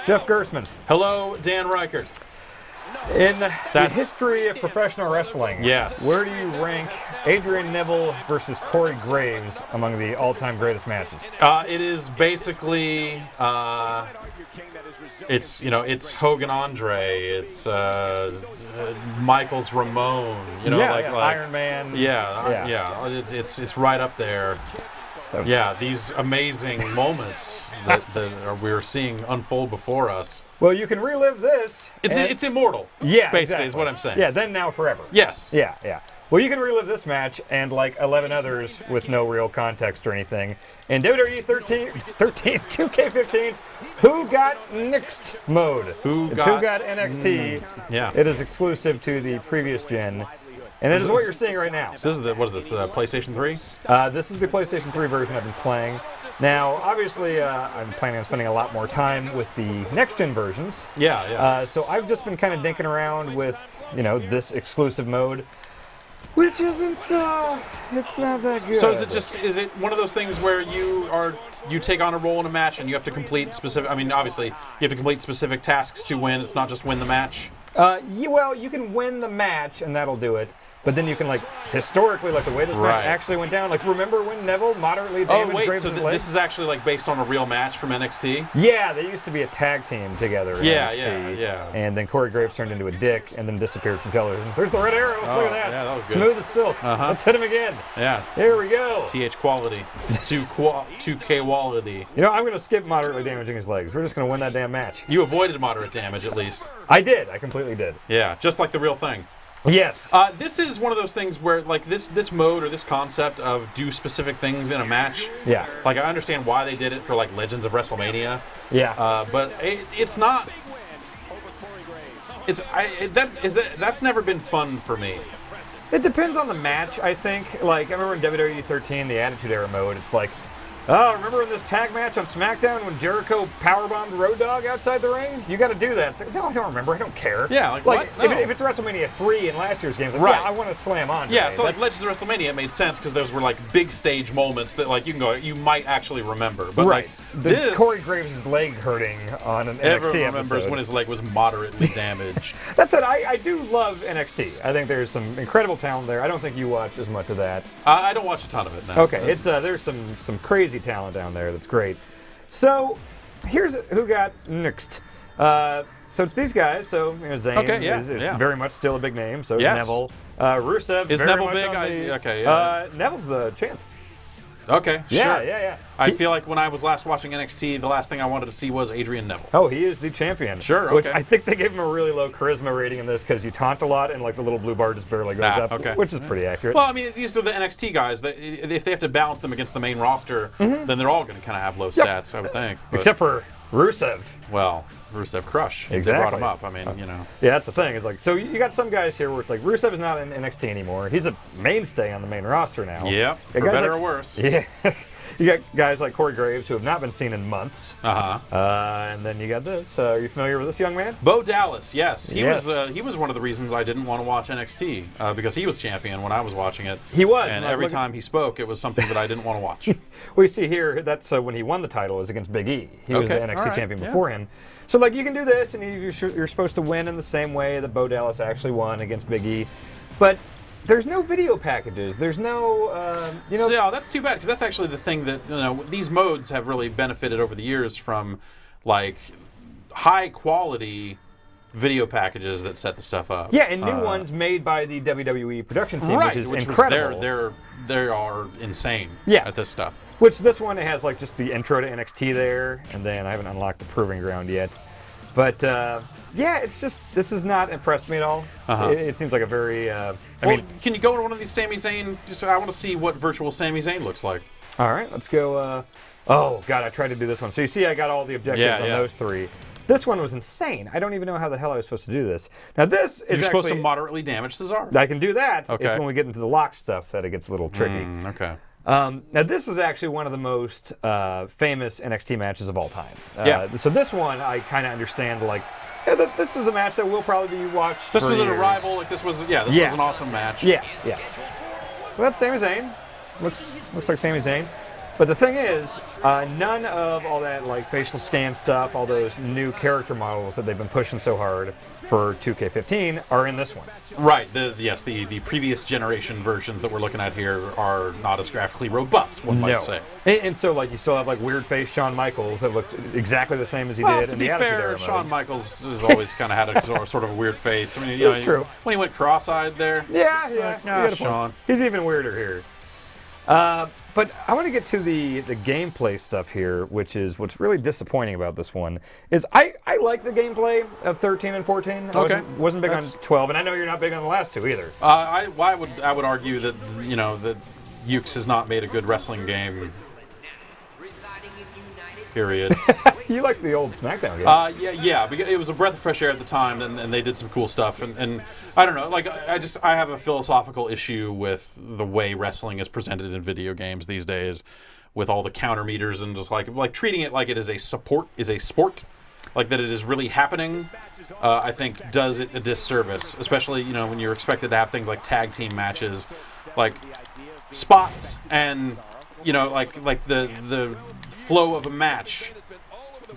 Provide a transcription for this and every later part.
Jeff Gersman. Hello, Dan Reichert. In the history of professional wrestling, yes, where do you rank Adrian Neville versus Corey Graves among the all-time greatest matches? It is basically, it's Hogan Andre, it's Michaels Ramon, like Iron Man. Yeah. It's right up there. So these amazing moments that we're seeing unfold before us. Well, you can relive this. It's immortal. Yeah, basically exactly. Is what I'm saying. Yeah, then, now, forever. Yes. Yeah. Well, you can relive this match and like 11 others with no real context or anything. In WWE 2K15's Who Got Nixed mode. Who got NXT. Yeah. It is exclusive to the previous gen. And it is what you're seeing right now. So this is the PlayStation 3? This is the PlayStation 3 version I've been playing. Now, obviously, I'm planning on spending a lot more time with the next-gen versions. Yeah. So I've just been kind of dinking around with, this exclusive mode, which isn't, it's not that good. So is it one of those things where you take on a role in a match and you have to complete specific, obviously, you have to complete specific tasks to win, it's not just win the match? You can win the match, and that'll do it. But then you can, historically, the way this match actually went down. Remember when Neville moderately damaged Graves' legs? This is actually, based on a real match from NXT? Yeah, they used to be a tag team together in NXT. Yeah. And then Corey Graves turned into a dick and then disappeared from television. There's the red arrow. Look at that. Yeah, that was good. Smooth as silk. Let's hit him again. Yeah. Here we go. TH quality. 2K quality. I'm going to skip moderately damaging his legs. We're just going to win that damn match. You avoided moderate damage, at least. I did. I completely did. Yeah, just like the real thing. Yes. This is one of those things where, this mode or this concept of do specific things in a match. Yeah. I understand why they did it for, Legends of WrestleMania. Yeah. But it's not. That's never been fun for me. It depends on the match, I think. I remember in WWE 13, the Attitude Era mode, it's remember in this tag match on SmackDown when Jericho powerbombed Road Dogg outside the ring? You got to do that. It's no, I don't remember. I don't care. Yeah, what? No. If it's WrestleMania 3 in last year's games, right. I want to slam on. Yeah, so Legends of WrestleMania, it made sense because those were big stage moments that you might actually remember. But right. This, Corey Graves' leg hurting on an NXT everyone remembers episode. when his leg was moderately damaged. That said, I do love NXT. I think there's some incredible talent there. I don't think you watch as much of that. I don't watch a ton of it now. Okay, it's there's some crazy talent down there that's great. So here's Who Got Nixed. So it's these guys. So Zayn is very much still a big name. So is Neville. Rusev is very Neville much big? Neville's the champ. Okay, sure. Yeah. I feel like when I was last watching NXT, the last thing I wanted to see was Adrian Neville. Oh, he is the champion. Sure, okay. Which I think they gave him a really low charisma rating in this because you taunt a lot and the little blue bar just barely goes up, which is pretty accurate. Well, these are the NXT guys. That if they have to balance them against the main roster, then they're all going to kind of have low stats, I would think. But, except for Rusev. Well, Rusev Crush. Exactly. They brought him up. Yeah, that's the thing. It's so you got some guys here where it's Rusev is not in NXT anymore. He's a mainstay on the main roster now. Yeah, for better or worse. Yeah. You got guys like Corey Graves who have not been seen in months. And then you got this. Are you familiar with this young man? Bo Dallas, yes. He was one of the reasons I didn't want to watch NXT because he was champion when I was watching it. He was. And every time he spoke, it was something that I didn't want to watch. We see here, that's when he won the title, was against Big E. He was the NXT champion before him. So, you can do this, and you're supposed to win in the same way that Bo Dallas actually won against Big E. But there's no video packages. There's no, So, that's too bad, because that's actually the thing that, these modes have really benefited over the years from, high-quality video packages that set the stuff up. Yeah, and new ones made by the WWE production team, which is incredible. They are insane at this stuff. Which this one has just the intro to NXT there, and then I haven't unlocked the Proving Ground yet. But it's just this has not impressed me at all. It seems like a very. Can you go to one of these Sami Zayn? I want to see what virtual Sami Zayn looks like. All right, let's go. Oh God, I tried to do this one. So you see, I got all the objectives on those three. This one was insane. I don't even know how the hell I was supposed to do this. Now this is You're supposed to moderately damage Cesaro. I can do that. Okay. It's when we get into the lock stuff that it gets a little tricky. Okay. Now this is actually one of the most famous NXT matches of all time. So this one I kind of understand. This is a match that will probably be watched. This was years. an arrival. This was an awesome match. Yeah. So that's Sami Zayn. Looks like Sami Zayn. But the thing is, none of all that like facial scan stuff, all those new character models that they've been pushing so hard for 2K15 are in this one. Right. The previous generation versions that we're looking at here are not as graphically robust, one might say. And so like you still have like weird face Shawn Michaels that looked exactly the same as he did in the Attitude Era mode. To be fair, Shawn Michaels has always kind of had a sort of a weird face. I mean, true. When he went cross-eyed there. Yeah. Shawn. He's even weirder here. But I want to get to the gameplay stuff here, which is what's really disappointing about this one. Is I like the gameplay of 13 and 14. I wasn't big on 12, and I know you're not big on the last two either. I would argue that that Ukes has not made a good wrestling game. Period. You like the old SmackDown game? Yeah. Because it was a breath of fresh air at the time, and they did some cool stuff. And I don't know, like I have a philosophical issue with the way wrestling is presented in video games these days, with all the counter meters and just like treating it like it is a sport, like that it is really happening. I think does it a disservice, especially when you're expected to have things like tag team matches, like spots, and like the flow of a match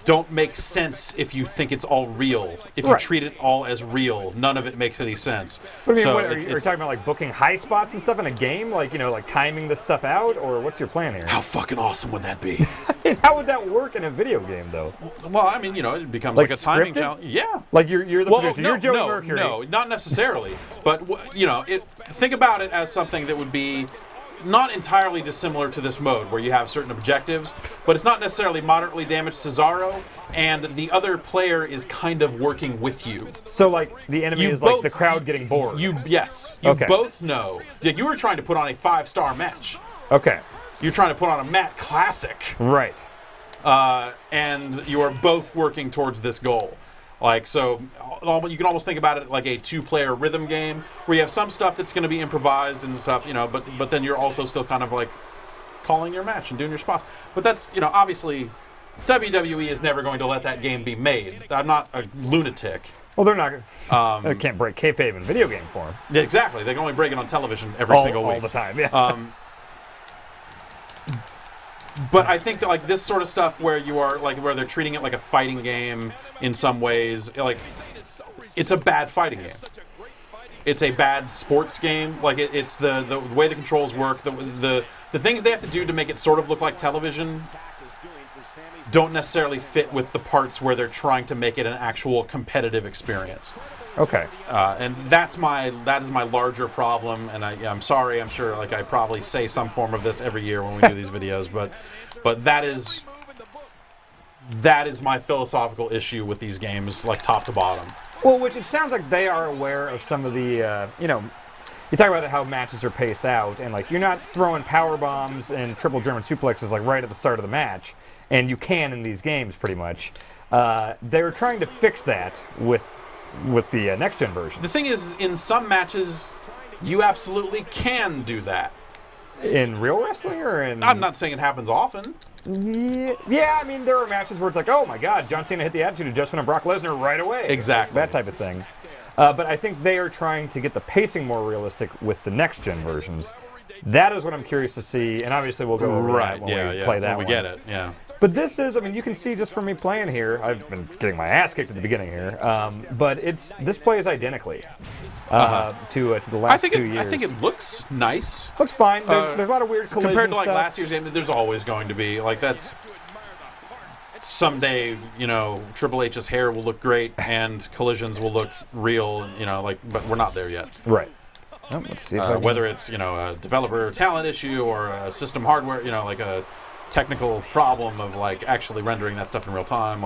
don't make sense if you think it's all real. If you treat it all as real, none of it makes any sense. What do you mean? Are you talking about like booking high spots and stuff in a game, like like timing this stuff out, or what's your plan here? How fucking awesome would that be? I mean, how would that work in a video game, though? Well, I mean, it becomes like a timing challenge. Yeah. Like you're the producer. You're Joey Mercury. No, not necessarily. But think about it as something that would be not entirely dissimilar to this mode, where you have certain objectives, but it's not necessarily moderately damaged Cesaro, and the other player is kind of working with you. So, like, the enemy is like the crowd getting bored. You both know that you were trying to put on a 5-star match. Okay. You're trying to put on a Matt Classic. Right. And you are both working towards this goal. Like, so you can almost think about it like a 2-player rhythm game where you have some stuff that's going to be improvised and stuff, but then you're also still kind of like calling your match and doing your spots. But that's, obviously WWE is never going to let that game be made. I'm not a lunatic. Well, they're not. They can't break kayfabe in video game form. Yeah, exactly. They can only break it on television every single week. All the time, yeah. But I think that like this sort of stuff where you are like where they're treating it like a fighting game in some ways, like it's a bad fighting game. It's a bad sports game. Like it's the way the controls work, the things they have to do to make it sort of look like television don't necessarily fit with the parts where they're trying to make it an actual competitive experience. Okay. And that is my larger problem, and I'm sorry, I'm sure like I probably say some form of this every year when we do these videos, but that is my philosophical issue with these games, like top to bottom. Well, which it sounds like they are aware of some of the, you talk about how matches are paced out, and like you're not throwing power bombs and triple German suplexes like right at the start of the match, and you can in these games pretty much. They're trying to fix that with the next-gen version. The thing is, in some matches, you absolutely can do that. In real wrestling or in... I'm not saying it happens often. Yeah, I mean, there are matches where it's like, oh my god, John Cena hit the Attitude Adjustment on Brock Lesnar right away. Exactly. That type of thing. But I think they are trying to get the pacing more realistic with the next-gen versions. That is what I'm curious to see, and obviously we'll go over that when we play that one. We get it, yeah. But this is, I mean, you can see just from me playing here, I've been getting my ass kicked at the beginning here, but this plays identically to the last 2 years. I think it looks nice. Looks fine. There's a lot of weird collision compared to like stuff. last year's game. There's always going to be like that's someday. Triple H's hair will look great and collisions will look real. But we're not there yet. Right. Well, let's see. Whether it's a developer talent issue or a system hardware, like a technical problem of like actually rendering that stuff in real time,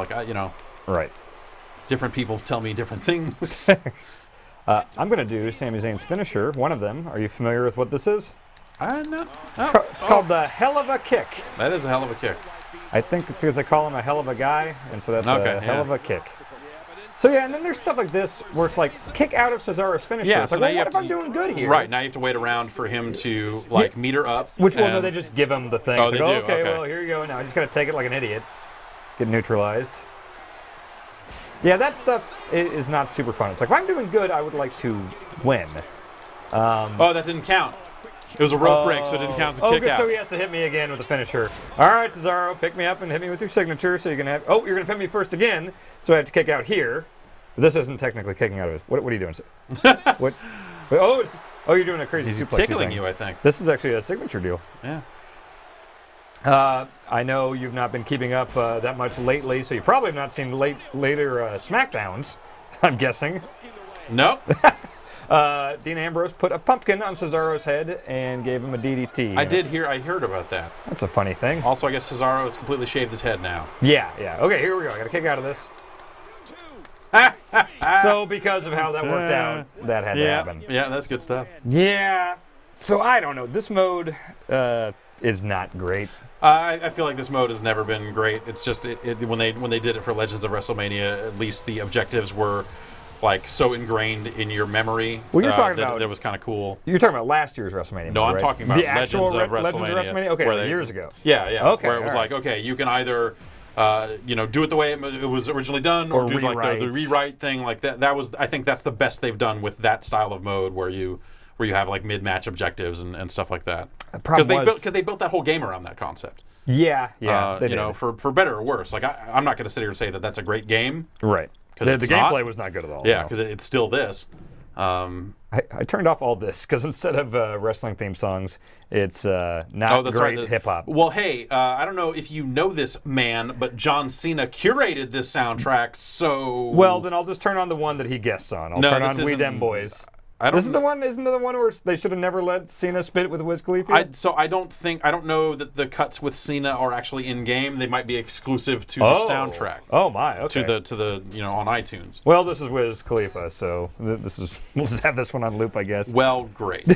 right. Different people tell me different things. I'm going to do Sami Zayn's finisher, one of them. Are you familiar with what this is? No. It's called the Hell of a Kick. That is a hell of a kick. I think it's because they call him a hell of a guy, and so that's a hell of a kick. So yeah, and then there's stuff like this where it's like kick out of Cesaro's finisher. Yeah, it's like, what if I'm doing good here? Right, now you have to wait around for him to meter up. Which one do they just give him the thing? Oh, they do? Okay, well, here you go. Now I just got to take it like an idiot. Get neutralized. Yeah, that stuff is not super fun. It's like, if I'm doing good, I would like to win. That didn't count. It was a rope break, so it didn't count as a kick good. out. So he has to hit me again with the finisher. All right, Cesaro, pick me up and hit me with your signature. So you can have. Oh, you're gonna pin me first again. So I have to kick out here. But this isn't technically kicking out of it. What are you doing? What? Oh, you're doing a crazy suplex. He's tickling you, I think. This is actually a signature deal. Yeah. I know you've not been keeping up that much lately, so you probably have not seen later SmackDowns, I'm guessing. Nope. Dean Ambrose put a pumpkin on Cesaro's head and gave him a DDT. I heard about that. That's a funny thing. Also, I guess Cesaro has completely shaved his head now. Yeah. Okay, here we go. I got to kick out of this. So because of how that worked out, that had to happen. Yeah, that's good stuff. Yeah. So I don't know. This mode is not great. I feel like this mode has never been great. It's just when they did it for Legends of WrestleMania, at least the objectives were like so ingrained in your memory. Well, you're talking about that was kind of cool. You're talking about last year's WrestleMania. No, I'm right? talking about the actual Legends of WrestleMania. Okay, years ago. Yeah. Okay, where it was like, okay, you can either do it the way it was originally done, or do rewrite. like the rewrite thing like that. I think that's the best they've done with that style of mode, where you have like mid-match objectives and stuff like that. Because they built that whole game around that concept. Yeah. For better or worse. Like I'm not going to sit here and say that that's a great game. Right. The gameplay was not good at all. Yeah, because it's still this. I turned off all this because instead of wrestling theme songs, it's not great hip hop. Well, hey, I don't know if you know this man, but John Cena curated this soundtrack. So well, then I'll just turn on the one that he guests on. I'll turn on We Dem Boys. Isn't the one where they should have never let Cena spit with Wiz Khalifa? I don't know that the cuts with Cena are actually in game. They might be exclusive to the soundtrack. Oh my, okay. To the on iTunes. Well, this is Wiz Khalifa, so we'll just have this one on loop, I guess. Well, great.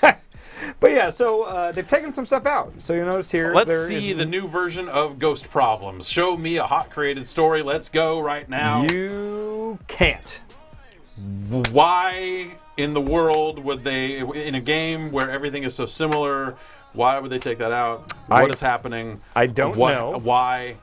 But yeah, so they've taken some stuff out. So you notice here. Let's see the new version of Ghost Problems. Show me a hot created story. Let's go right now. You can't. Why in the world would they, in a game where everything is so similar, why would they take that out? What is happening? I don't know. Why?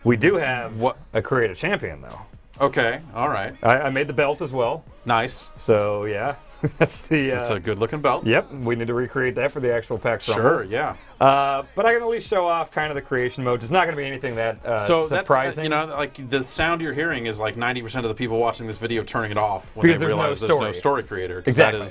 We do have a creative champion, though. Okay, all right. I made the belt as well. Nice. So, yeah. That's a good-looking belt. Yep, we need to recreate that for the actual PAX Rumble. Sure, yeah. But I can at least show off kind of the creation mode. It's not going to be anything that surprising. That's, like the sound you're hearing is like 90% of the people watching this video turning it off when because they realize there's no story creator. Exactly.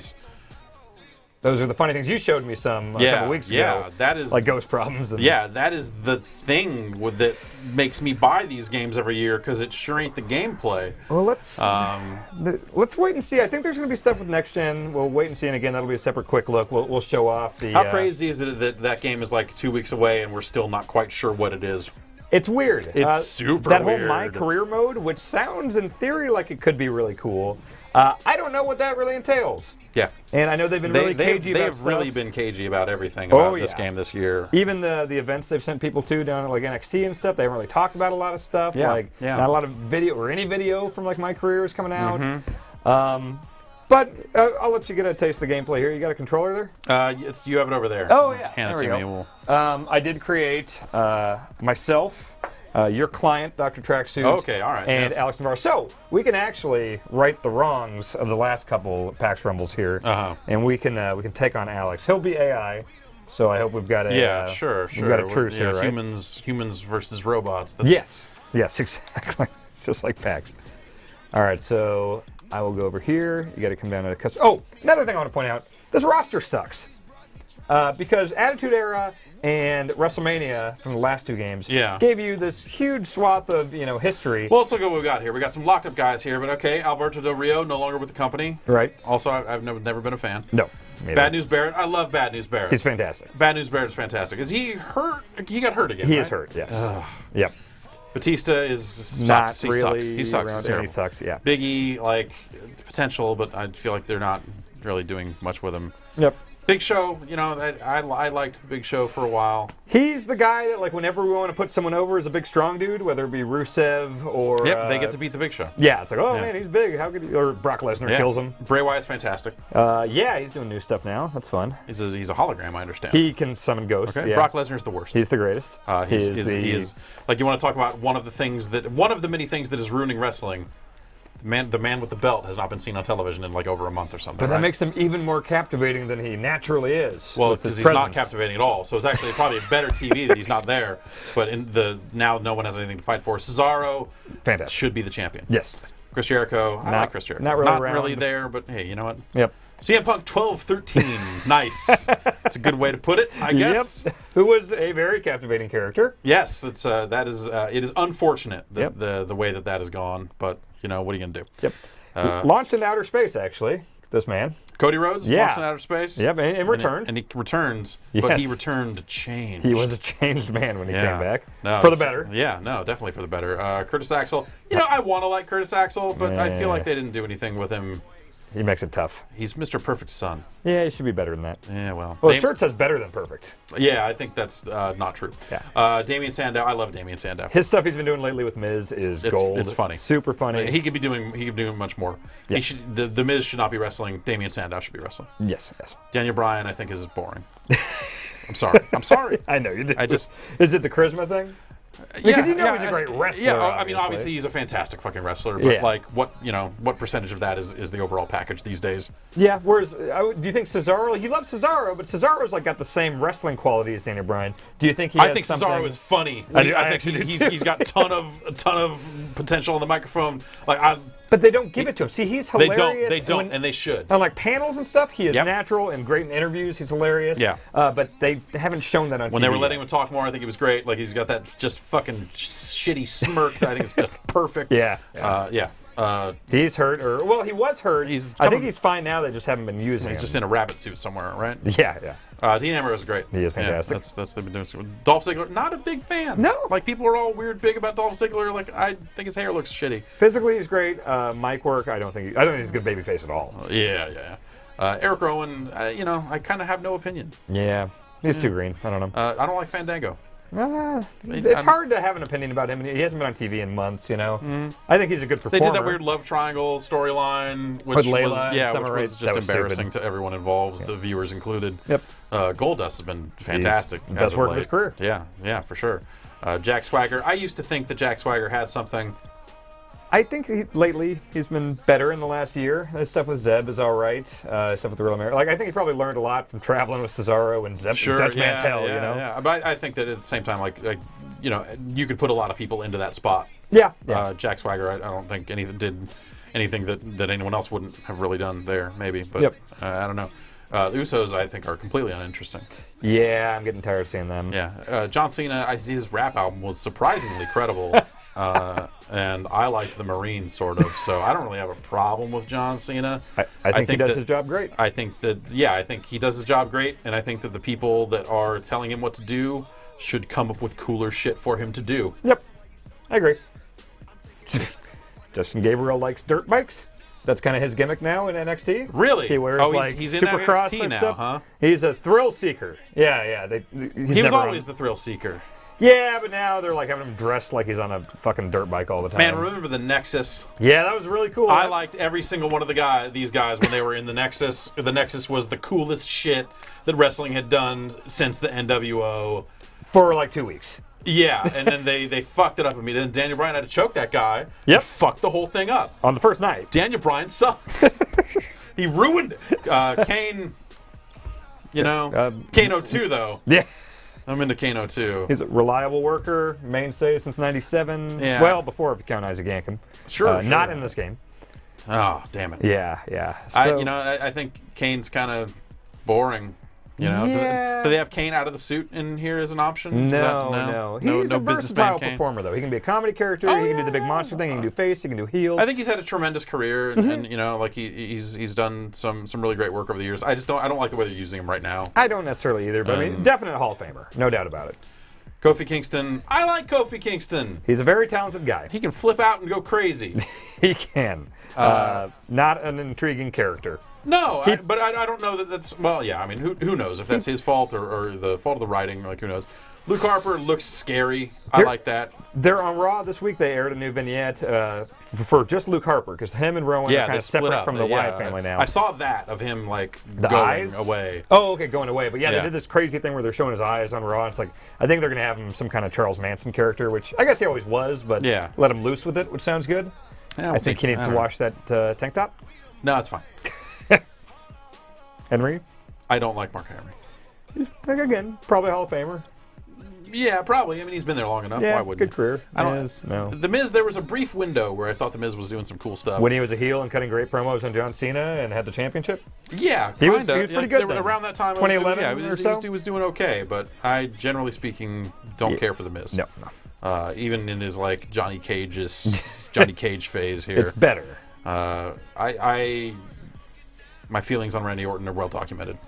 Those are the funny things you showed me a couple weeks ago. Yeah, that is like Ghost Problems. That is the thing that makes me buy these games every year, because it sure ain't the gameplay. Well, let's wait and see. I think there's going to be stuff with next gen. We'll wait and see, and again, that'll be a separate quick look. We'll show off the. How crazy is it that game is like 2 weeks away and we're still not quite sure what it is? It's weird. It's super weird. That whole MyCareer mode, which sounds in theory like it could be really cool. I don't know what that really entails. Yeah. And I know they've been really cagey about stuff. They've really been cagey about everything about this game this year. Even the events they've sent people to down at like NXT and stuff, they haven't really talked about a lot of stuff. Not a lot of video or any video from like MyCareer is coming out. Mm-hmm. But I'll let you get a taste of the gameplay here. You got a controller there? You have it over there. Oh, yeah. Hand it to me. I did create myself, your client, Dr. Tracksuit, okay, all right, and Alex Navarro. So we can actually right the wrongs of the last couple PAX Rumbles here, and we can take on Alex. He'll be AI, so I hope we've got a sure. We've got a truce here, right? Humans versus robots. Yes, exactly. It's just like PAX. All right, so I will go over here. You got to come down to the custom. Oh, another thing I want to point out: this roster sucks because Attitude Era and WrestleMania from the last two games gave you this huge swath of history. Well, let's look at what we got here. We got some locked up guys here, but okay, Alberto Del Rio no longer with the company. Right. Also, I've never been a fan. No. Bad News Barrett. I love Bad News Barrett. He's fantastic. Bad News Barrett's fantastic. Is he hurt? He got hurt again. He is hurt. Yes. Yep. Batista is not sucks. really. He sucks. He sucks. Yeah. Big E, like potential, but I feel like they're not really doing much with him. Yep. Big Show, I liked the Big Show for a while. He's the guy that, like, whenever we want to put someone over as a big strong dude, whether it be Rusev or... Yep, they get to beat the Big Show. Yeah, it's like, man, he's big. How could he... Or Brock Lesnar kills him. Bray Wyatt's fantastic. He's doing new stuff now. That's fun. He's a hologram, I understand. He can summon ghosts. Okay. Yeah. Brock Lesnar's the worst. He's the greatest. He is. Like, you want to talk about one of the many things that is ruining wrestling. the man with the belt has not been seen on television in like over a month or something. But that makes him even more captivating than he naturally is. Well, because he's not captivating at all. So it's actually probably better TV that he's not there. But now no one has anything to fight for. Cesaro should be the champion. Yes. Chris Jericho, I like Chris Jericho. Not really there, but hey, you know what? Yep. CM Punk 12-13. Nice. That's a good way to put it, I guess. Yep. Who was a very captivating character. Yes, it is unfortunate the way that has gone, but you know, what are you going to do? Yep. Launched into outer space, actually, this man. Cody Rhodes launched in outer space. Yep, and returned. And he returns, but he returned changed. He was a changed man when he came back. No, for the better. Yeah, no, definitely for the better. Curtis Axel, you know, I want to like Curtis Axel, but I feel like they didn't do anything with him. He makes it tough. He's Mr. Perfect's son. Yeah, he should be better than that. Yeah, well. Well, the shirt says better than perfect. Yeah, I think that's not true. Yeah. Damien Sandow, I love Damien Sandow. His stuff he's been doing lately with Miz is gold. It's funny. Super funny. He could be doing much more. Yeah. The Miz should not be wrestling. Damien Sandow should be wrestling. Yes. Daniel Bryan, I think, is boring. I'm sorry. I know you did. Is it the charisma thing? Because he's a great wrestler. Yeah, I mean, obviously he's a fantastic fucking wrestler, but like, what percentage of that is the overall package these days? Yeah. Whereas, do you think Cesaro? He loves Cesaro, but Cesaro's like got the same wrestling quality as Daniel Bryan. Do you think he? I think Cesaro is funny. I think he's got a ton of potential on the microphone. But they don't give it to him. See, he's hilarious. They don't, and they should. On like panels and stuff, he is natural and great in interviews. He's hilarious. Yeah. But they haven't shown that on TV. When they were letting him talk more, I think he was great. Like, he's got that just fucking shitty smirk that I think is just perfect. Yeah. He's hurt, he was hurt. I think he's fine now. They just haven't been using him. He's just in a rabbit suit somewhere, right? Yeah. Dean Ambrose is great. He is fantastic. That's they've been doing. Dolph Ziggler, not a big fan. No. Like, people are all weird big about Dolph Ziggler. Like, I think his hair looks shitty. Physically, he's great. Mic work, I don't think he's a good babyface at all. Yeah. Eric Rowan, I kind of have no opinion. Yeah. He's too green. I don't know. I don't like Fandango. It's hard to have an opinion about him. He hasn't been on TV in months, I think he's a good performer. They did that weird love triangle storyline, which was just embarrassing to everyone involved, the viewers included. Yep. Goldust has been fantastic. Best work of his career. Yeah, for sure. Jack Swagger. I used to think that Jack Swagger had something. I think lately he's been better in the last year. His stuff with Zeb is all right. Stuff with the Real America. I think he probably learned a lot from traveling with Cesaro and Zeb, Dutch Mantel. Yeah. But I think that at the same time, you could put a lot of people into that spot. Yeah. Jack Swagger, I don't think did anything that anyone else wouldn't have really done there. Maybe, but I don't know. The Usos, I think, are completely uninteresting. Yeah, I'm getting tired of seeing them. Yeah. John Cena, his rap album was surprisingly credible. And I liked the Marines, sort of, so I don't really have a problem with John Cena. I think he does his job great. I think he does his job great, and I think that the people that are telling him what to do should come up with cooler shit for him to do. Yep, I agree. Justin Gabriel likes dirt bikes. That's kind of his gimmick now in NXT. Really? He wears he's Supercross in NXT now, stuff. huh? He's a thrill seeker. Yeah. He was always the thrill seeker. Yeah, but now they're like having him dressed like he's on a fucking dirt bike all the time. Man, remember the Nexus? Yeah, that was really cool. I liked every single one of these guys when they were in the Nexus. The Nexus was the coolest shit that wrestling had done since the NWO. For like 2 weeks. Yeah, and then they fucked it up immediately. Then Daniel Bryan had to choke that guy. Yep. Fucked the whole thing up. On the first night. Daniel Bryan sucks. He ruined it. Kane, Kano 2, though. Yeah. I'm into Kano 2. He's a reliable worker, mainstay since '97. Yeah. Well, before if you count Isaac Yankem. Sure. Not in this game. Oh, damn it. Yeah. So, I think Kane's kind of boring. Do they have Kane out of the suit in here as an option? No. He's a versatile performer, though. He can be a comedy character. He can do the big monster thing. He can do face. He can do heel. I think he's had a tremendous career, and he's done some really great work over the years. I don't like the way they're using him right now. I don't necessarily either, but I mean, definite Hall of Famer, no doubt about it. Kofi Kingston. I like Kofi Kingston. He's a very talented guy. He can flip out and go crazy. He can. Not an intriguing character. No, but I don't know that's... Well, yeah, I mean, who knows if that's his fault or the fault of the writing, who knows. Luke Harper looks scary. I like that. They're on Raw this week. They aired a new vignette for just Luke Harper, because him and Rowan are kind of separate from the Wyatt family now. I saw that of him, the going eyes? away. Oh, okay, going away. But they did this crazy thing where they're showing his eyes on Raw. It's like, I think they're going to have him some kind of Charles Manson character, which I guess he always was, but let him loose with it, which sounds good. Yeah, I think he needs to wash that tank top. No, it's fine. Henry? I don't like Mark Henry. He's, again, probably Hall of Famer. Yeah, probably. I mean, he's been there long enough. Yeah, why wouldn't good career. I don't. No. The Miz, there was a brief window where I thought the Miz was doing some cool stuff. When he was a heel and cutting great promos on John Cena and had the championship? Yeah, he was pretty good then. Around that time, 2011 or so? He was doing okay, but I, generally speaking, don't care for the Miz. No. Even in his, like, Johnny Cage phase here. It's better. My feelings on Randy Orton are well documented.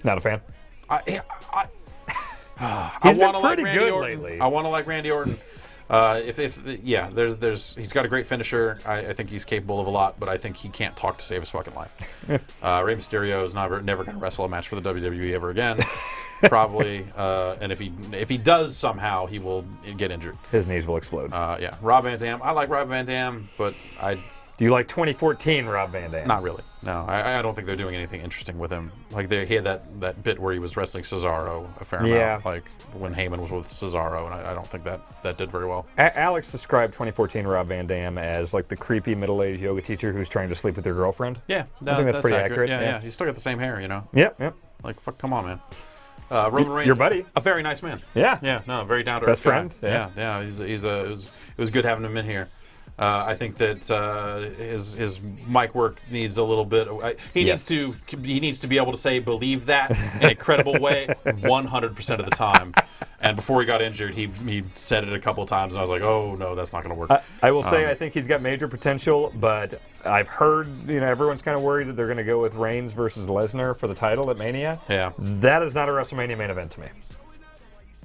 Not a fan? I He's want been to like pretty Randy good Orton. lately. I want to like Randy Orton. He's got a great finisher. I think he's capable of a lot, but I think he can't talk to save his fucking life. Rey Mysterio is never going to wrestle a match for the WWE ever again, probably. And if he does somehow, he will get injured. His knees will explode. Yeah, Rob Van Dam. I like Rob Van Dam, but Do you like 2014 Rob Van Dam? Not really. No, I don't think they're doing anything interesting with him. Like he had that bit where he was wrestling Cesaro a fair amount, like when Heyman was with Cesaro, and I don't think that did very well. Alex described 2014 Rob Van Dam as like the creepy middle-aged yoga teacher who's trying to sleep with your girlfriend. Yeah, I think that's pretty accurate. Yeah, he's still got the same hair, you know. Yep. Like, fuck, come on, man. Roman Reigns, your buddy, a very nice man. Yeah, no, very down to earth guy. Best Yeah. friend. It was good having him in here. I think that his mic work needs a little bit. He needs to be able to say "believe that" in a credible way 100% of the time. And before he got injured, he said it a couple of times, and I was like, "Oh no, that's not going to work." I will say I think he's got major potential, but I've heard everyone's kind of worried that they're going to go with Reigns versus Lesnar for the title at Mania. Yeah, that is not a WrestleMania main event to me.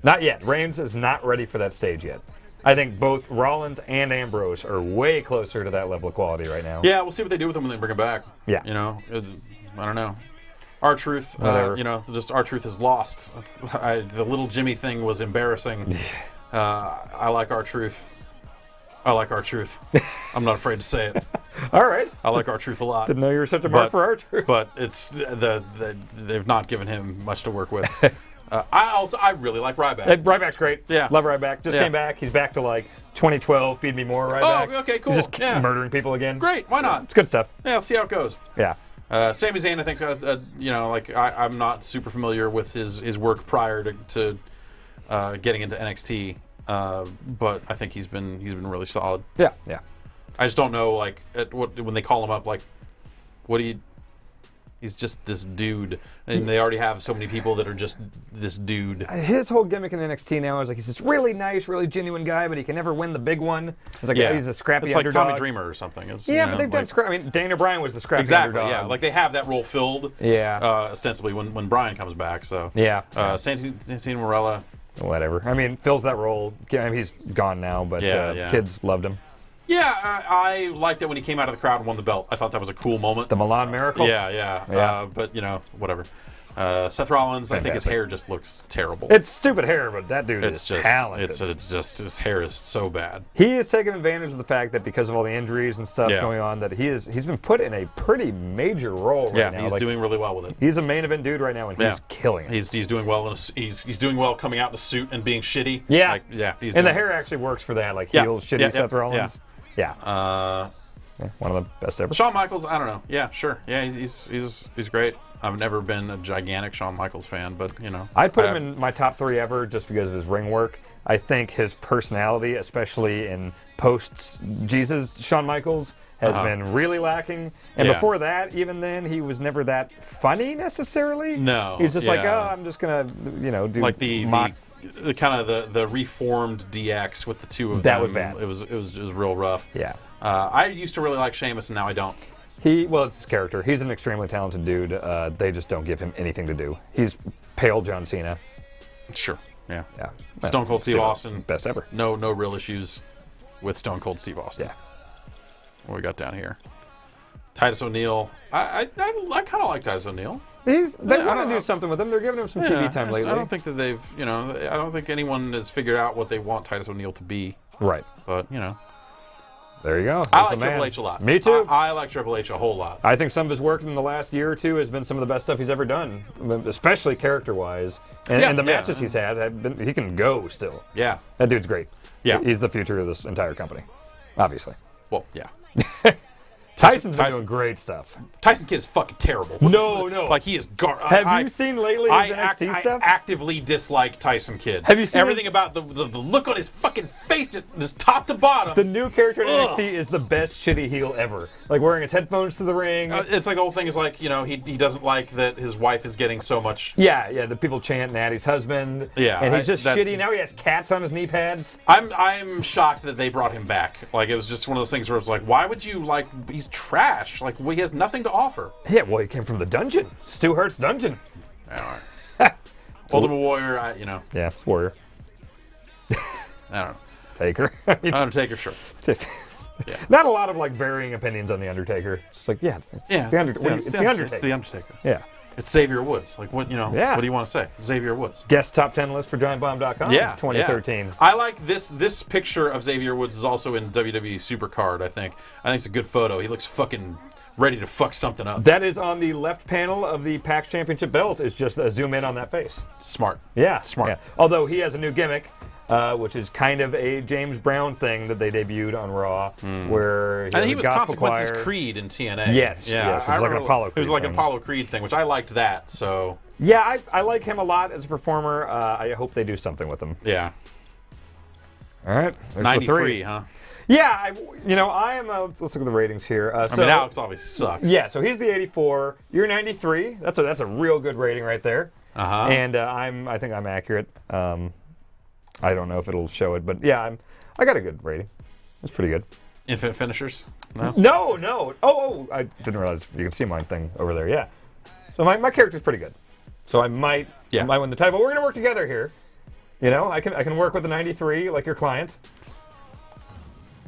Not yet. Reigns is not ready for that stage yet. I think both Rollins and Ambrose are way closer to that level of quality right now. Yeah, we'll see what they do with him when they bring him back. Yeah. I don't know. R-Truth, just R-Truth is lost. The little Jimmy thing was embarrassing. I like R-Truth. I'm not afraid to say it. All right. I like R-Truth a lot. Didn't know you were such a mark for R-Truth. But it's they've not given him much to work with. I really like Ryback. Ryback's great. Yeah. Love Ryback. Just came back. He's back to like 2012, Feed Me More Ryback. Oh, okay, cool. He's just murdering people again. Great. Why not? It's good stuff. Yeah, let's see how it goes. Yeah. Sami Zayn, I think, I'm not super familiar with his work prior to getting into NXT, but I think he's been really solid. Yeah. I just don't know, when they call him up, what do you... He's just this dude, and they already have so many people that are just this dude. His whole gimmick in NXT now is he's this really nice, really genuine guy, but he can never win the big one. It's like he's a scrappy underdog. It's like Tommy Dreamer or something. It's, but they've done scrappy. I mean, Daniel Bryan was the scrappy underdog. Yeah, like they have that role filled. Yeah. Ostensibly when Bryan comes back. So yeah. Santino Marella. Whatever. I mean, fills that role. I mean, he's gone now, but kids loved him. Yeah, I liked it when he came out of the crowd and won the belt. I thought that was a cool moment. The Milan Miracle? Yeah. But, whatever. Seth Rollins, I think his hair just looks terrible. It's stupid hair, but that dude is talented. It's just, his hair is so bad. He has taken advantage of the fact that because of all the injuries and stuff going on, that he's been put in a pretty major role right now. Yeah, he's doing really well with it. He's a main event dude right now, and he's killing it. He's doing well. He's doing well coming out in a suit and being shitty. Yeah. And the hair actually works for that, heel, shitty Seth Rollins. Yeah. One of the best ever. Shawn Michaels, I don't know. Yeah, sure. Yeah, he's great. I've never been a gigantic Shawn Michaels fan, but I'd put him in my top 3 ever just because of his ring work. I think his personality, especially in post-Jesus Shawn Michaels, has been really lacking. And before that, even then, he was never that funny necessarily. No. He was just I'm just gonna do like the kind of the reformed DX with the two of them. That was bad. It was real rough. Yeah. I used to really like Sheamus, and now I don't. It's his character. He's an extremely talented dude. They just don't give him anything to do. He's pale John Cena. Sure. Yeah. Stone Cold Steve Austin. Best ever. No real issues with Stone Cold Steve Austin. Yeah. What we got down here? Titus O'Neil. I kind of like Titus O'Neil. They want to do something with him. They're giving him some TV time lately. I don't think that they've, I don't think anyone has figured out what they want Titus O'Neil to be. Right. But, There you go. I like Triple H a lot. Me too. I like Triple H a whole lot. I think some of his work in the last year or two has been some of the best stuff he's ever done, especially character-wise. And the matches he's had have been, he can go still. Yeah. That dude's great. Yeah. He's the future of this entire company, obviously. Well, yeah. Tyson's been doing great stuff. Tyson Kidd is fucking terrible. No. Like, he is Have you seen lately his NXT stuff? I actively dislike Tyson Kidd. Have you seen everything about the look on his fucking face, just top to bottom? The new character in NXT is the best shitty heel ever. Like, wearing his headphones to the ring. It's like the whole thing is like, he doesn't like that his wife is getting so much. Yeah, the people chant Natty's husband. Yeah. And he's just shitty. Now he has cats on his knee pads. I'm shocked that they brought him back. Like, it was just one of those things where it's like, why would you, like, he's trash. Like, he has nothing to offer. Yeah, well, he came from the dungeon. Stu Hart's dungeon. All right. Ultimate Warrior, Yeah, it's Warrior. I don't know. Taker. Undertaker, sure. Yeah. Not a lot of, like, varying opinions on the Undertaker. It's like, it's the Undertaker. It's the Undertaker. Yeah. It's Xavier Woods. Like, what, what do you want to say? Xavier Woods. Guest top 10 list for GiantBomb.com. Yeah. 2013. Yeah. I like this picture of Xavier Woods is also in WWE Supercard, I think. I think it's a good photo. He looks fucking ready to fuck something up. That is on the left panel of the PAX Championship belt. Is just a zoom in on that face. Smart. Yeah. Smart. Yeah. Although he has a new gimmick, which is kind of a James Brown thing that they debuted on Raw, where he was Consequences Creed in TNA. Yes. Yeah. It was like an Apollo Creed. It was like an Apollo Creed thing, which I liked that. So. Yeah, I like him a lot as a performer. I hope they do something with him. Yeah. All right. 93, huh? Yeah, I am. Let's look at the ratings here. I mean, Alex obviously sucks. Yeah, so he's the 84. You're 93. That's a real good rating right there. And I think I'm accurate. I don't know if it'll show it, but yeah, I got a good rating. It's pretty good. Infinite finishers? No. No. Oh, I didn't realize you can see my thing over there. Yeah. So my character's pretty good. So I might win the title. But we're gonna work together here. I can work with the 93 like your client.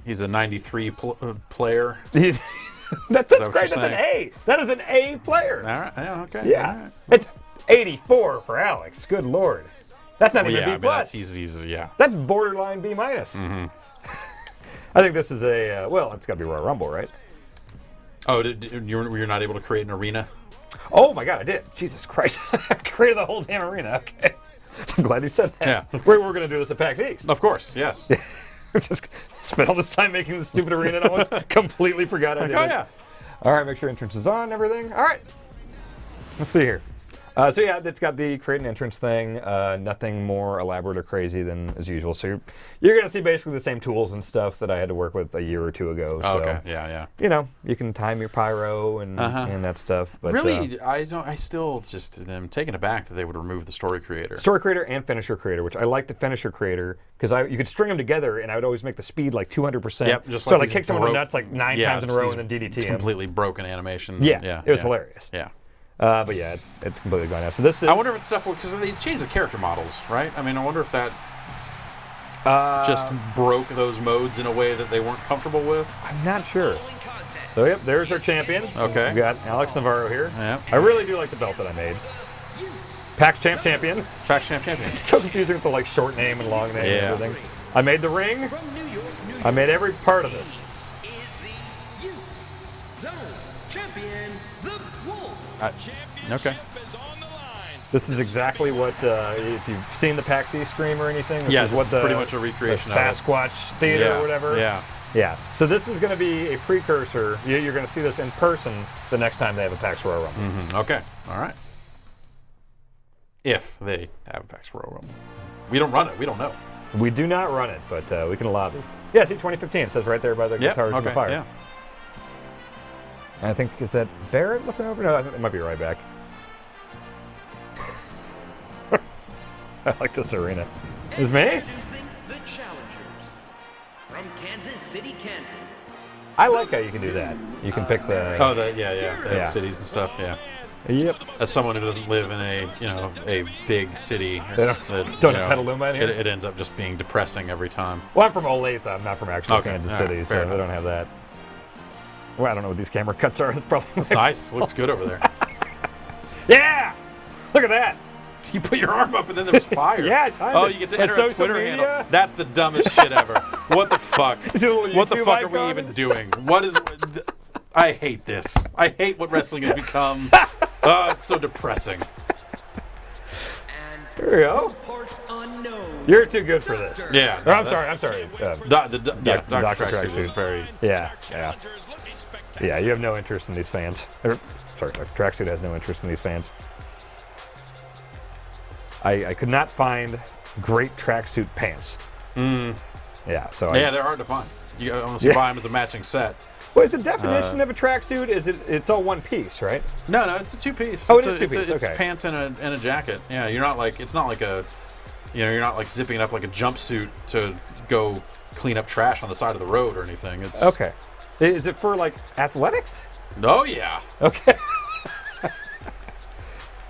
He's a 93 player. That's great. That's an A. That is an A player. All right. Yeah, okay. Yeah. Right. It's 84 for Alex. Good Lord. That's not even B+. That's borderline B-. Mm-hmm. I think this is it's got to be Royal Rumble, right? Oh, you're not able to create an arena? Oh, my God, I did. Jesus Christ. I created the whole damn arena. Okay. I'm glad you said that. Yeah. We're going to do this at PAX East. Of course, yes. Just spent all this time making the stupid arena and I almost completely forgot I did it. Yeah. All right, make sure entrance is on and everything. All right. Let's see here. It's got the create an entrance thing. Nothing more elaborate or crazy than as usual. So you're going to see basically the same tools and stuff that I had to work with a year or two ago. Oh, okay. Yeah. You can time your pyro and that stuff. But really, I still just am taken aback that they would remove the story creator. Story creator and finisher creator, which I like the finisher creator because you could string them together and I would always make the speed like 200%. Yep. Just so I kick someone in the nuts like 9 times in a row and then DDT him. Completely broken animations. Yeah. It was hilarious. Yeah. But yeah, it's completely gone now. So this is. I wonder if it's stuff because they changed the character models, right? I mean, I wonder if that just broke those modes in a way that they weren't comfortable with. I'm not sure. So yep, there's our champion. Okay. We got Alex Navarro here. Yep. I really do like the belt that I made. PAX champion. PAX champion. It's so confusing with the like short name and long name and everything. I made the ring. I made every part of this. Okay. This is exactly what, if you've seen the PAX East stream or anything, this is what pretty much a recreation of Sasquatch Theater or whatever. Yeah. So this is going to be a precursor. You're going to see this in person the next time they have a PAX Royal Rumble. Mm-hmm. Okay. All right. If they have a PAX Royal Rumble. We don't run it. We don't know. We do not run it, but we can lobby. Yeah, see, 2015. It says right there by the guitars and the fire. Yeah. And I think, is that Barrett looking over? No, I think it might be Ryback. I like this arena. Is me? Introducing the challengers from Kansas City, Kansas. I like how you can do that. You can pick the... Oh, the cities and stuff, yeah. Yep. As someone who doesn't live in a big city, don't have Petaluma in here? It ends up just being depressing every time. Well, I'm from Olathe. I'm not from actual Kansas City, right, so I don't have that. Well, I don't know what these camera cuts are. It's probably It's nice. Looks good over there. Yeah! Look at that. You put your arm up and then there was fire. Yeah, you get to enter a Twitter handle. That's the dumbest shit ever. What the fuck? What the fuck are we even doing? I hate this. I hate what wrestling has become. Oh, it's so depressing. And there we go. parts unknown. You're too good for this. Yeah. Or, I'm sorry. Dr. Tracksuit is very. Yeah. Yeah, you have no interest in these fans. Sorry, Dr. Tracksuit has no interest in these fans. I could not find great tracksuit pants. Yeah, so they're hard to find. Unless you buy them as a matching set. What is the definition of a tracksuit? Is it's all one piece, right? No, it's a two-piece. Oh, it's two-piece. It's okay. pants and a jacket. Yeah, you're not like it's not like a, you're not like zipping it up like a jumpsuit to go clean up trash on the side of the road or anything. It's okay. Is it for like athletics? Oh yeah. Okay.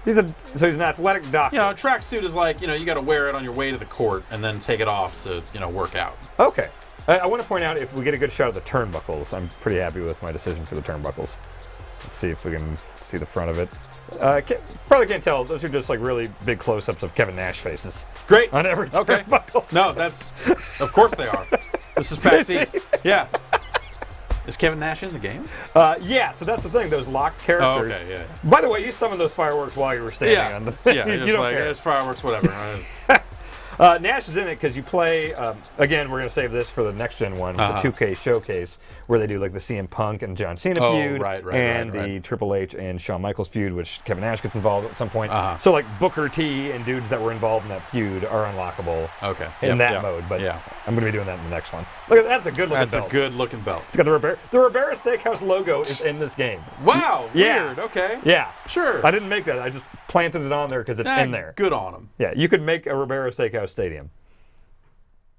So he's an athletic doctor. A tracksuit is like you got to wear it on your way to the court and then take it off to work out. Okay. I want to point out if we get a good shot of the turnbuckles, I'm pretty happy with my decision for the turnbuckles. Let's see if we can see the front of it. Probably can't tell. Those are just like really big close-ups of Kevin Nash faces. Great. On every turnbuckle. No, of course they are. This is PAX East. Yeah. Is Kevin Nash in the game? Yeah, so that's the thing. Those locked characters. Oh, okay, yeah. By the way, you summoned those fireworks while you were standing on the thing. Yeah, you don't care. It's fireworks, whatever. Nash is in it because you play, again, we're going to save this for the next gen one, the 2K showcase, where they do like the CM Punk and John Cena feud, and the Triple H and Shawn Michaels feud, which Kevin Nash gets involved at some point. So like Booker T and dudes that were involved in that feud are unlockable in that mode, but I'm going to be doing that in the next one. Look, that's a good looking belt. That's a good looking belt. It's got the Ribera Steakhouse logo is in this game. Wow, weird, okay. Yeah. Sure. I didn't make that, I just planted it on there because it's in there. Good on them. Yeah, you could make a Ribera Steakhouse Stadium.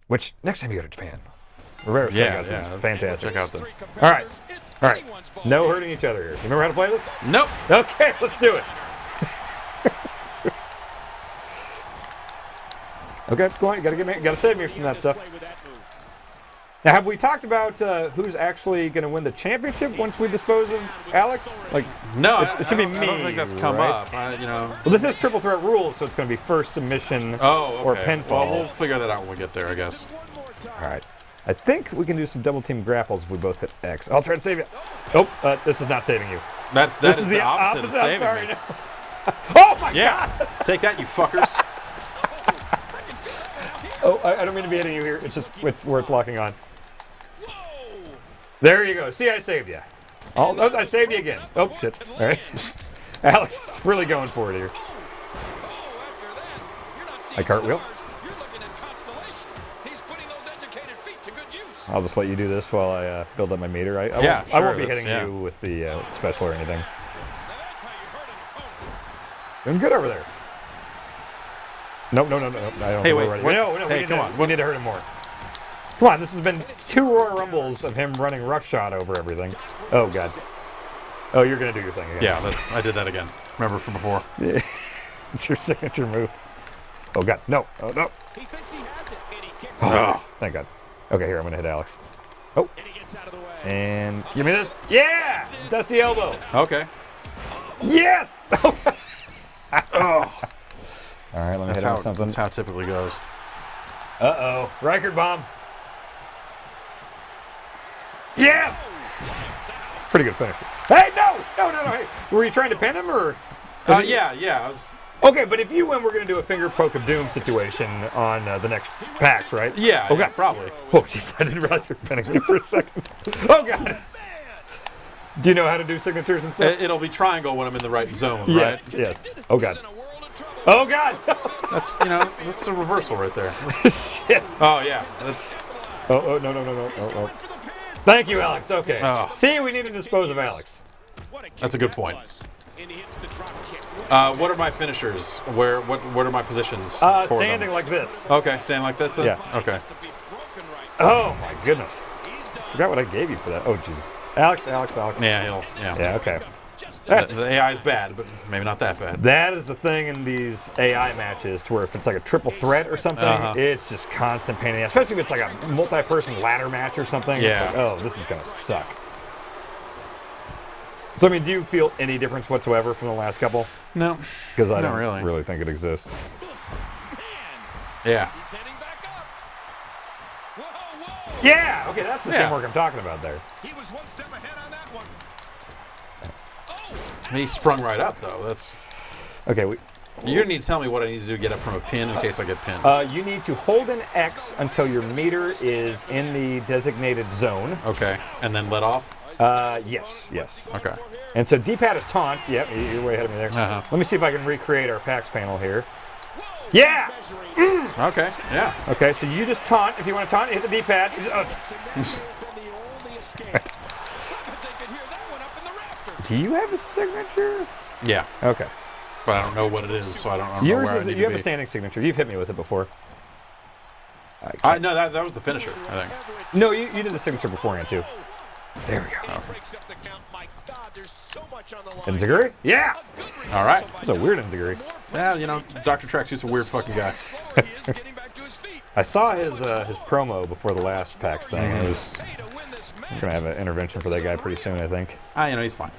Which, next time you go to Japan, Ribera Steakhouse is fantastic. Check out the... All right. No hurting each other here. You remember how to play this? Nope. Okay, let's do it. Okay, go on. You gotta save me from that stuff. Now, have we talked about who's actually going to win the championship once we dispose of Alex? No, it should be me. I don't think that's come up. Well, this is triple threat rules, so it's going to be first submission or pinfall. Well, we'll figure that out when we get there, I guess. All right. I think we can do some double team grapples if we both hit X. I'll try to save you. Oh, this is not saving you. This is the opposite of saving I'm sorry. me. Oh my God! Take that, you fuckers. Oh, I don't mean to be hitting you here. It's just where it's locking on. There you go. See, I saved you. I saved you again. Oh, shit. All right. Alex is really going for it here. I cartwheel. I'll just let you do this while I build up my meter. I won't be hitting you with the special or anything. Doing good over there. Nope. I don't hey, wait. We need to hurt him more. Come on, this has been 2 Royal Rumbles of him running roughshod over everything. Oh, God. Oh, you're going to do your thing again. Yeah, I did that again. Remember from before. Yeah. It's your signature move. Oh, God. No. Oh, no. He thinks he has it, and he kicks Thank God. Okay, here, I'm going to hit Alex. Oh. And he gets out of the way. And give me this. Yeah! Dusty elbow. Okay. Yes! Oh. All right, let me hit him with something. That's how it typically goes. Uh-oh. Reichert bomb. Yes! It's a pretty good finish. Hey, no! Hey, were you trying to pin him, or? Yeah. I was... Okay, but if you win, we're going to do a finger poke of doom situation on the next PAX, right? Yeah, oh, God. Probably. Oh, jeez, I didn't realize you were pinning me for a second. Oh, God. Do you know how to do signatures and stuff? It'll be triangle when I'm in the right zone, yes, right? Yes. Oh, God. Oh, God. That's a reversal right there. Shit. Oh, yeah. That's... Oh, no. Oh. Thank you, Alex. Okay. Oh. See, we need to dispose of Alex. That's a good point. What are my finishers? What are my positions? Standing like this. Okay, standing like this then? Yeah. Okay. Oh, my goodness. Forgot what I gave you for that. Oh, Jesus. Alex. Yeah, okay. The AI is bad, but maybe not that bad. That is the thing in these AI matches, to where if it's like a triple threat or something, it's just constant pain in the ass. Especially if it's like a multi-person ladder match or something. Yeah. It's like, oh, this is going to suck. So, I mean, do you feel any difference whatsoever from the last couple? No. Because I don't really think it exists. Yeah. Yeah! Okay, that's the teamwork I'm talking about there. He was one step ahead on that one. He sprung right up, though. That's... Okay, You're going to need to tell me what I need to do to get up from a pin in case I get pinned. You need to hold an X until your meter is in the designated zone. Okay. And then let off? Yes. Okay. And so D-pad is taunt. Yep, you're way ahead of me there. Uh-huh. Let me see if I can recreate our PAX panel here. Yeah! Okay, yeah. Okay, so you just taunt. If you want to taunt, hit the D-pad. Do you have a signature? Yeah. Okay. But I don't know what it is, so I don't know Yours where I is need you to have a be. standing signature. You've hit me with it before. No, that was the finisher, I think. No, you did the signature beforehand too. There we go. Enziguri? Yeah! All right. That's a weird Enziguri. Yeah, Dr. Tracksuit's a weird fucking guy. I saw his promo before the last PAX thing. I'm gonna have an intervention for that guy pretty soon, I think. He's fine.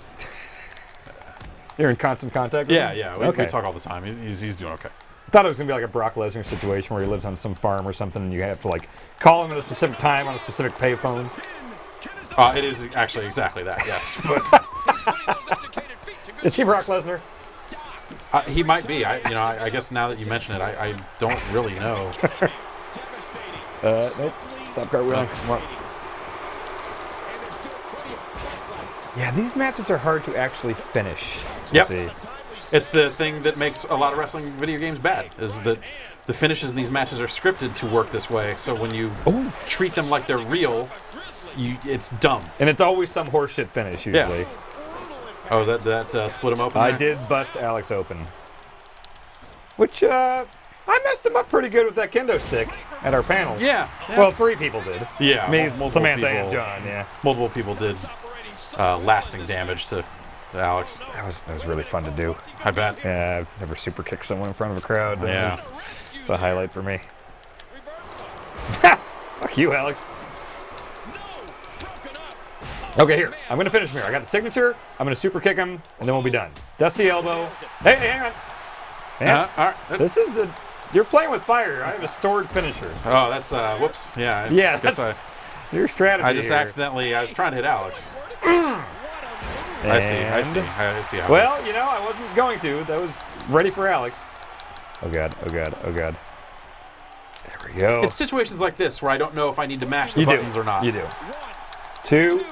You're in constant contact with him? Yeah. We talk all the time. He's doing okay. I thought it was gonna be like a Brock Lesnar situation where he lives on some farm or something, and you have to like call him at a specific time on a specific payphone. It is actually exactly that. Yes. Is he Brock Lesnar? He might be. I guess now that you mention it, I don't really know. Nope. Stop cartwheeling. Yeah, these matches are hard to actually finish. Yep. See. It's the thing that makes a lot of wrestling video games bad, is that the finishes in these matches are scripted to work this way. So when you treat them like they're real, it's dumb. And it's always some horseshit finish, usually. Yeah. Oh, is that split him open? I did bust Alex open. Which, I messed him up pretty good with that kendo stick at our panel. Yeah. Well, 3 people did. Yeah. Me, multiple Samantha, people, and John, yeah. Multiple people did lasting damage to Alex. That was really fun to do. I bet. Yeah, I've never super kicked someone in front of a crowd. Yeah. It's a highlight for me. Fuck you, Alex. Okay, here. I'm going to finish him here. I got the signature. I'm going to super kick him, and then we'll be done. Dusty elbow. Hey, hang on. All right. This is you're playing with fire. I have a stored finisher. Oh, that's whoops. Yeah. Your strategy. I just accidentally. I was trying to hit Alex. I see. I see how. Well, I wasn't going to. That was ready for Alex. Oh god. There we go. It's situations like this where I don't know if I need to mash the buttons or not. You do. 2.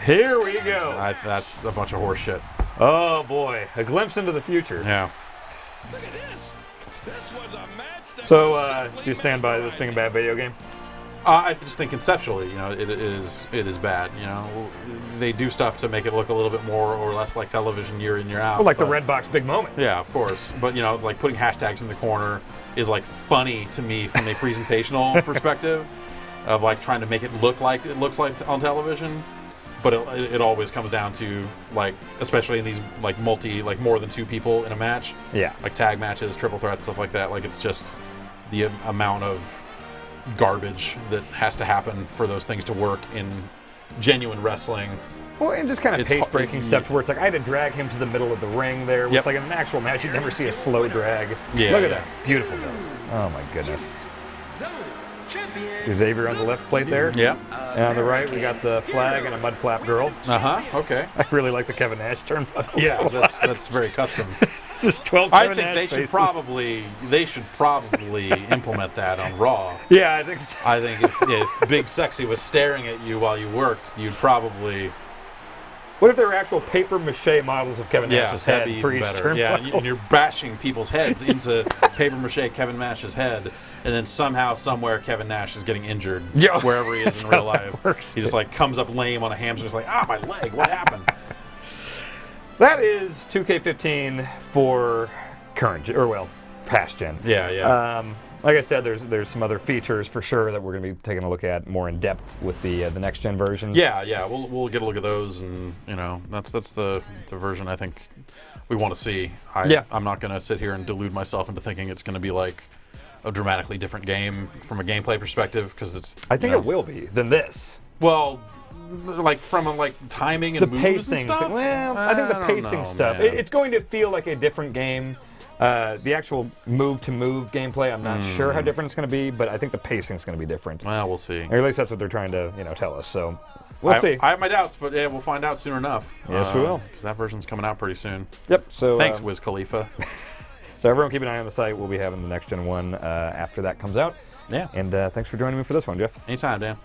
Here we go. That's a bunch of horse shit. Oh boy, a glimpse into the future. Yeah. So, do you stand by this being a bad video game? I just think conceptually, it is bad. They do stuff to make it look a little bit more or less like television year in, year out. Well, like the Red Box Big Moment. Yeah, of course. But it's like putting hashtags in the corner is like funny to me from a presentational perspective of like trying to make it look like it looks like on television. But it always comes down to, like, especially in these, like, more than 2 people in a match. Yeah. Like tag matches, triple threats, stuff like that. Like, it's just the amount of garbage that has to happen for those things to work in genuine wrestling. Well, and just kind of pace-breaking stuff to where it's like I had to drag him to the middle of the ring there. With like in an actual match, you'd never see a slow drag. Yeah, Look at that. Beautiful build. Oh, my goodness. Xavier on the left plate there. Yeah. And on the right, we got the flag and a mud flap girl. Okay. I really like the Kevin Nash turn buttons. Yeah, that's very custom. Just 12 I Kevin think Nash they should probably implement that on Raw. Yeah, I think so. I think if Big Sexy was staring at you while you worked, you'd probably. What if there were actual paper mache models of Kevin Nash's head for each turn? Yeah, and you're bashing people's heads into paper mache Kevin Nash's head, and then somehow, somewhere, Kevin Nash is getting injured wherever he is in real life. He just like comes up lame on a hamster, just like, my leg, what happened? That is 2K15 for current, past gen. Yeah. Like I said, there's some other features for sure that we're going to be taking a look at more in depth with the next gen versions. Yeah. We'll get a look at those, and that's the version I think we want to see. I'm not going to sit here and delude myself into thinking it's going to be like a dramatically different game from a gameplay perspective, because it's. I think it will be than this. Well, like from a timing and the moves pacing and stuff. I think the pacing stuff. It's going to feel like a different game. The actual move-to-move gameplay, I'm not sure how different it's going to be, but I think the pacing is going to be different. Well, we'll see. Or at least that's what they're trying to tell us. So we'll see. I have my doubts, but yeah, we'll find out soon enough. Yes, we will. Because that version's coming out pretty soon. Yep. So thanks, Wiz Khalifa. So everyone keep an eye on the site. We'll be having the next gen one after that comes out. Yeah. And thanks for joining me for this one, Jeff. Anytime, Dan.